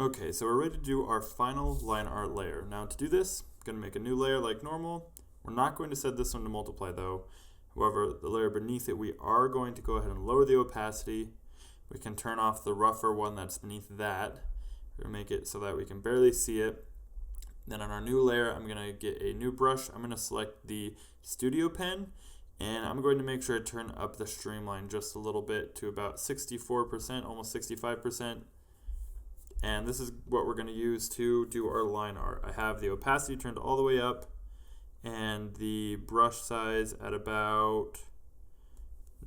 Okay, so we're ready to do our final line art layer. Now to do this, I'm going to make a new layer like normal. We're not going to set this one to multiply though. However, the layer beneath it, we are going to go ahead and lower the opacity. We can turn off the rougher one that's beneath that. We're going to make it so that we can barely see it. Then on our new layer, I'm going to get a new brush. I'm going to select the Studio Pen, and I'm going to make sure I turn up the streamline just a little bit to about 64%, almost 65%. And this is what we're going to use to do our line art. I have the opacity turned all the way up and the brush size at about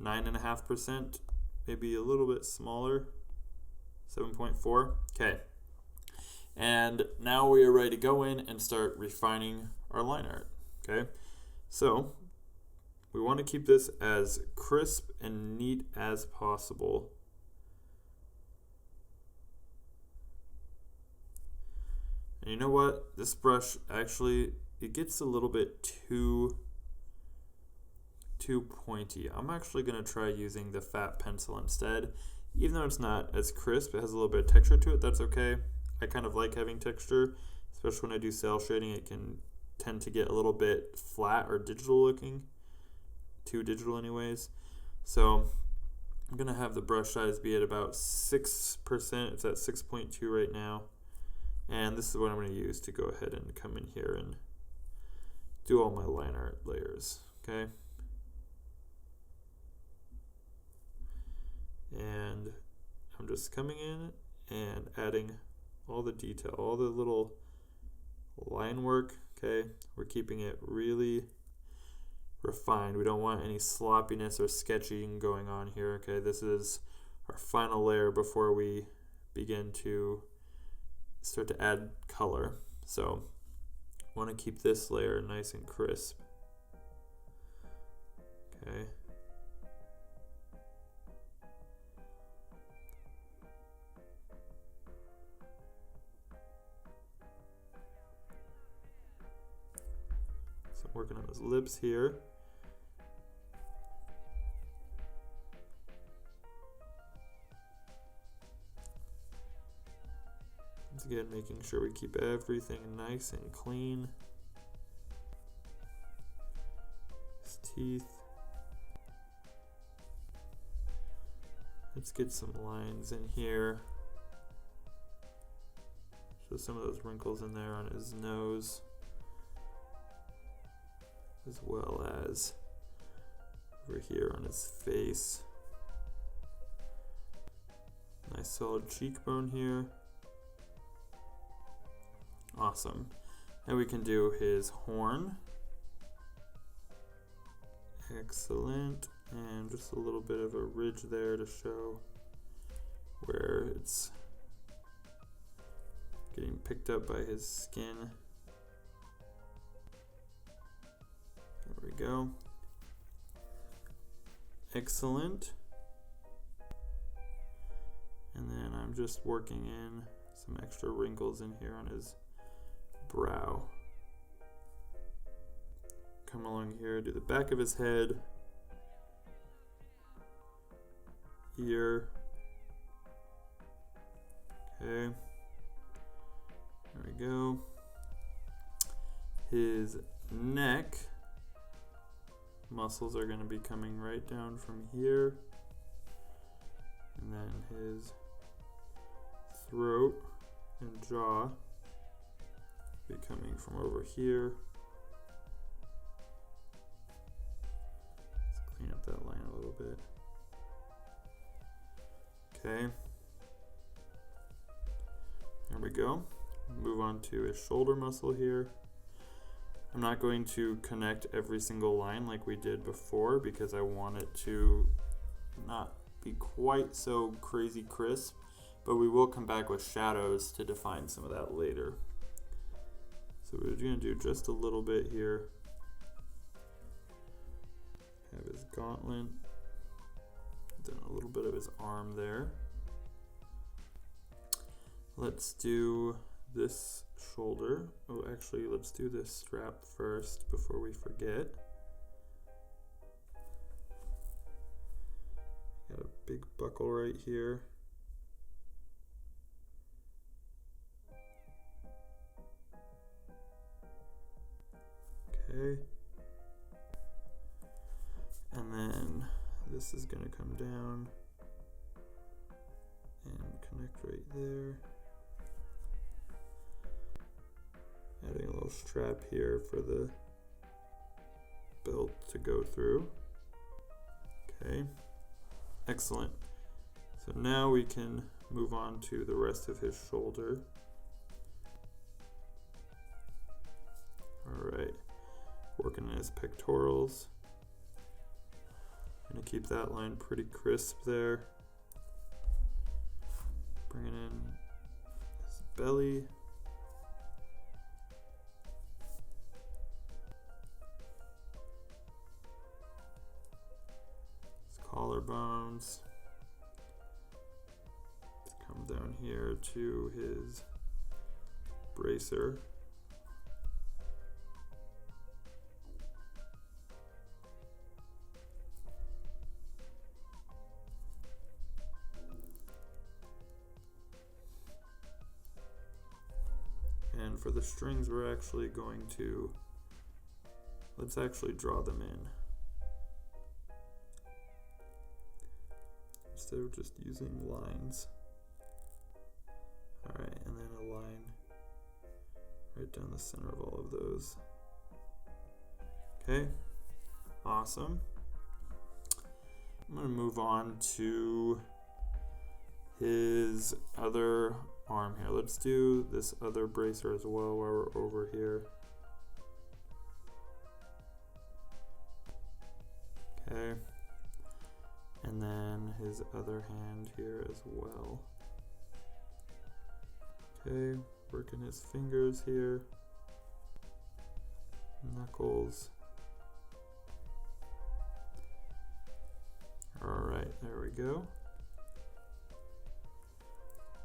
9.5%, maybe a little bit smaller, 7.4. Okay. And now we are ready to go in and start refining our line art. Okay. So we want to keep this as crisp and neat as possible. And you know what? This brush actually, it gets a little bit too pointy. I'm actually going to try using the fat pencil instead. Even though it's not as crisp, it has a little bit of texture to it, that's okay. I kind of like having texture, especially when I do cell shading. It can tend to get a little bit flat or digital looking, too digital anyways. So I'm going to have the brush size be at about 6%. It's at 6.2 right now. And this is what I'm going to use to go ahead and come in here and do all my line art layers, okay? And I'm just coming in and adding all the detail, all the little line work, okay? We're keeping it really refined. We don't want any sloppiness or sketching going on here, okay? This is our final layer before we begin to start to add color. So I want to keep this layer nice and crisp. Okay. So I'm working on his lips here. Once again, making sure we keep everything nice and clean. His teeth. Let's get some lines in here. Show some of those wrinkles in there on his nose, as well as over here on his face. Nice solid cheekbone here. Awesome. And we can do his horn. Excellent. And just a little bit of a ridge there to show where it's getting picked up by his skin. There we go. Excellent. And then I'm just working in some extra wrinkles in here on his brow. Come along here, do the back of his head, ear. Okay, there we go. His neck muscles are going to be coming right down from here, and then his throat and jaw be coming from over here. Let's clean up that line a little bit. Okay. There we go. Move on to his shoulder muscle here. I'm not going to connect every single line like we did before because I want it to not be quite so crazy crisp, but we will come back with shadows to define some of that later. So we're going to do just a little bit here. Have his gauntlet, then a little bit of his arm there. Let's do this shoulder. Oh, actually, let's do this strap first before we forget. Got a big buckle right here. Okay. And then this is going to come down and connect right there. Adding a little strap here for the belt to go through. Okay, excellent. So now we can move on to the rest of his shoulder. All right, working on his pectorals. Gonna keep that line pretty crisp there. Bringing in his belly. His collarbones. Let's come down here to his bracer. And for the strings, we're actually going to, let's actually draw them in. Instead of just using lines. All right, and then a line right down the center of all of those. Okay, awesome. I'm gonna move on to his other arm here. Let's do this other bracer as well while we're over here. Okay. And then his other hand here as well. Okay, working his fingers here. Knuckles. Alright, there we go.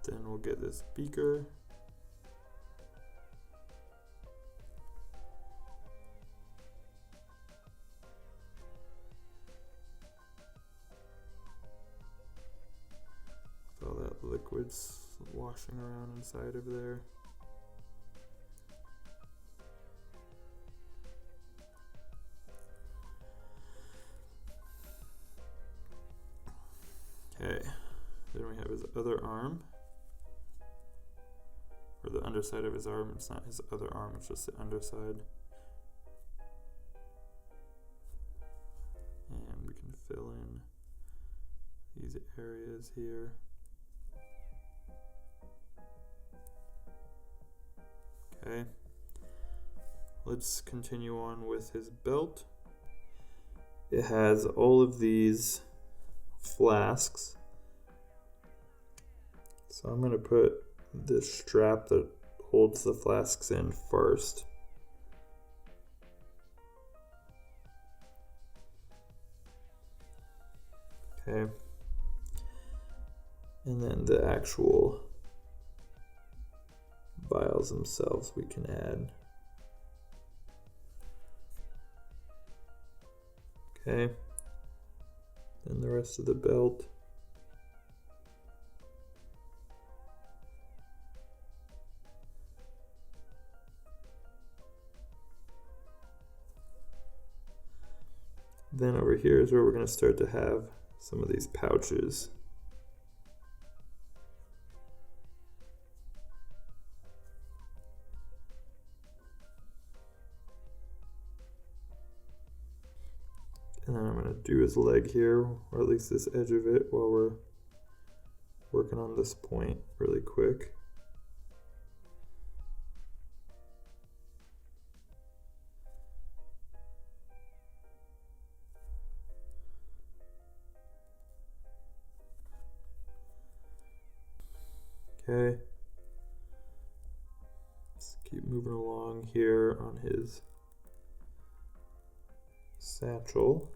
Then we'll get this beaker. With all that liquid washing around inside of there. Okay, then we have his other arm. Or the underside of his arm. It's not his other arm, it's just the underside. And we can fill in these areas here. Okay. Let's continue on with his belt. It has all of these flasks. So I'm going to put this strap that holds the flasks in first. Okay. And then the actual vials themselves we can add. Okay. Then the rest of the belt. Then over here is where we're going to start to have some of these pouches. And then I'm going to do his leg here, or at least this edge of it, while we're working on this point really quick. Okay. Let's keep moving along here on his satchel.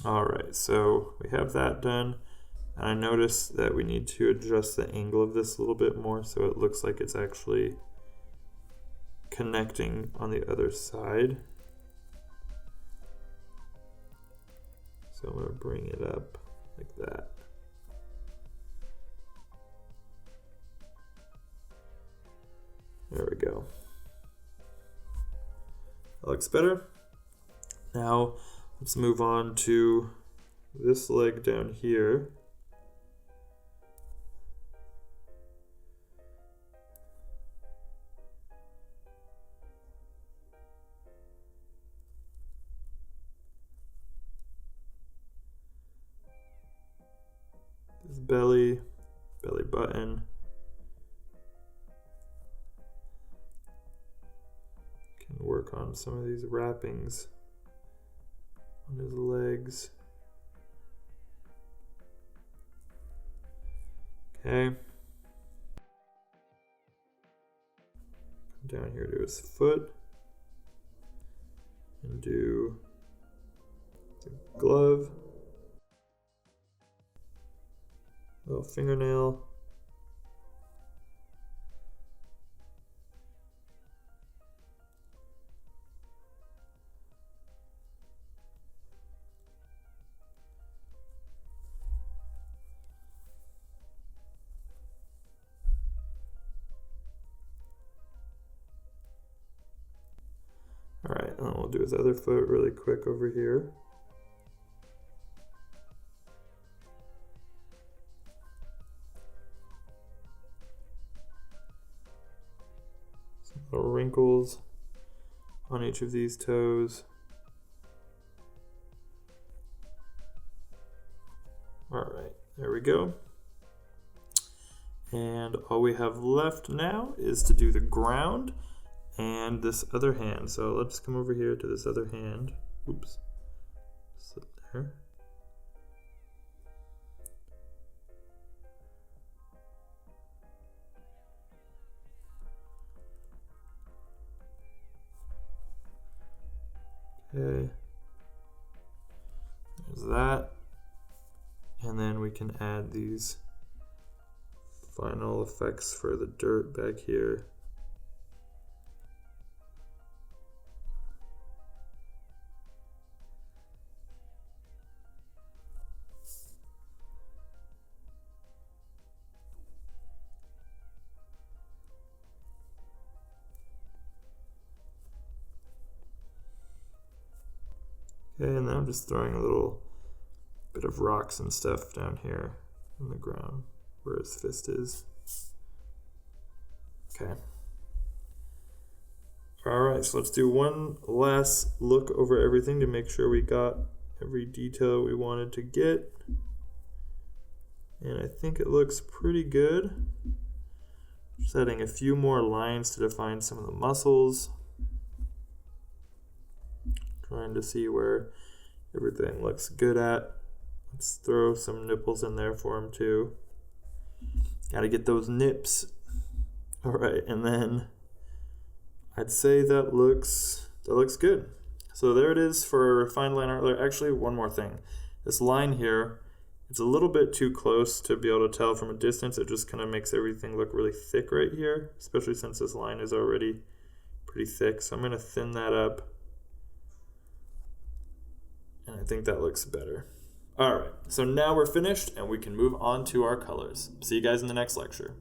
All right, so we have that done. And I noticed that we need to adjust the angle of this a little bit more so it looks like it's actually connecting on the other side. So I'm going to bring it up like that. There we go. That looks better. Now let's move on to this leg down here. This belly button. Can work on some of these wrappings on his legs. Okay. Come down here to his foot and do the glove. Little fingernail. All right, and then we'll do his other foot really quick over here. Some little wrinkles on each of these toes. All right, there we go. And all we have left now is to do the ground and this other hand. So let's come over here to this other hand. Oops. Slip there. Okay. There's that. And then we can add these final effects for the dirt back here. Okay, and then I'm just throwing a little bit of rocks and stuff down here on the ground where his fist is. Okay. All right, so let's do one last look over everything to make sure we got every detail we wanted to get. And I think it looks pretty good. Just adding a few more lines to define some of the muscles. Trying to see where everything looks good at. Let's throw some nipples in there for him too. Got to get those nips. All right, and then I'd say that looks good. So there it is for fine line art layer. Actually, one more thing. This line here, it's a little bit too close to be able to tell from a distance. It just kind of makes everything look really thick right here, especially since this line is already pretty thick. So I'm going to thin that up. And I think that looks better. All right, so now we're finished and we can move on to our colors. See you guys in the next lecture.